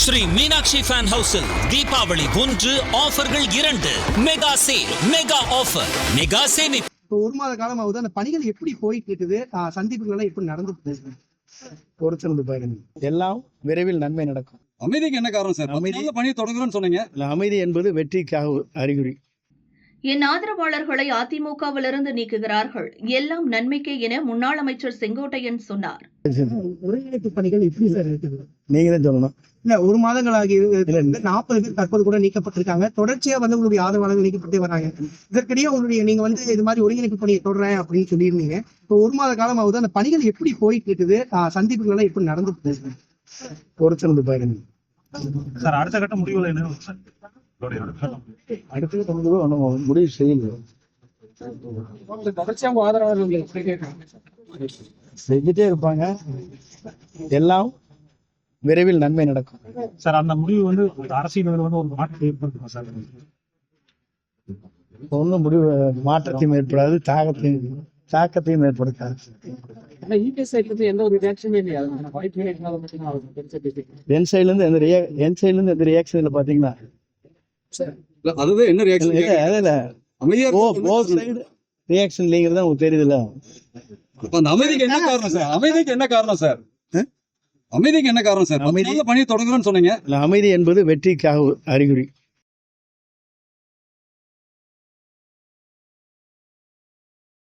Sri Meenakshi fan ஹவுஸில் Deepavali 1 ஆஃபர்கள் 2 mega sale mega offer mega சேமிப்பு. இப்போ ஒரு மாத காலமாவது அந்த பணிகள் எப்படி போயிட்டு இருக்குது, சந்திப்புகள் எல்லாம் எப்படி நடந்துட்டு பொறுத்திருந்து பாருங்க. எல்லாம் விரைவில் நன்மை நடக்கும். அமைதிக்கு என்ன காரணம் சார்? அமைதி பணியை தொடங்குறோம்னு சொன்னீங்க. அமைதி என்பது வெற்றிக்காக அறிகுறி. என் ஆதரவாளர்களை அதிமுகவிலிருந்து நீக்குகிறார்கள், எல்லாம் நன்மைக்கே என முன்னாள் அமைச்சர் செங்கோட்டையன் சொன்னார். ஒருங்கிணைப்பு பணிகள் எப்படி சார் இருக்குது? நீங்க தான் சொல்லணும். இல்ல, ஒரு மாதங்களாகி 40 பேர் தற்போது கூட நீக்கப்பட்டிருக்காங்க. தொடர்ச்சியா உங்களுடைய ஆதரவாளர்கள் நீக்கப்பட்டே வராங்க. இதற்கிடையே நீங்க இது மாதிரி ஒருங்கிணைப்பு பணியை தொடர்றேன் அப்படின்னு சொல்லியிருந்தீங்க. இப்போ ஒரு மாத காலமாவது அந்த பணிகள் எப்படி போயிட்டு இருக்குது, சந்திப்புகள் எல்லாம் எப்படி நடந்துட்டு பொறுத்திருந்து பாருங்க. சார் அடுத்த கட்ட முடிவுல என்ன சார்? அடுத்த முடிவு செய்யல. தொடர்ச்சியா ஆதரவாளர்கள் செஞ்சுட்டே இருப்பாங்க. எல்லாம் விரைவில் நன்மை நடக்கும். சார் அந்த முடிவு அரசியல் ஒரு மாற்றத்தை ஏற்படுத்துமா சார்? ஒன்றும் முடிவு மாற்றத்தையும் ஏற்படாது, தாக்கத்தையும் ஏற்படுத்தாது. என் சைட்ல இருந்து எந்த ரியாக்ஷன் இல்லை பாத்தீங்கன்னா. அதுதான் என்ன ரியாக்ஷன்? ரியாக்ஷன் இல்லைங்கிறது உங்களுக்கு தெரியுதுல்ல. அந்த அமைதிக்கு என்ன காரணம் சார்? அமைதிக்கு என்ன காரணம் சார்? அமைதிக்கு என்ன காரணம் சார்? பணியை தொடங்குறோம்னு சொன்னீங்க. அமைதி என்பது வெற்றிக்காக அறிகுறி.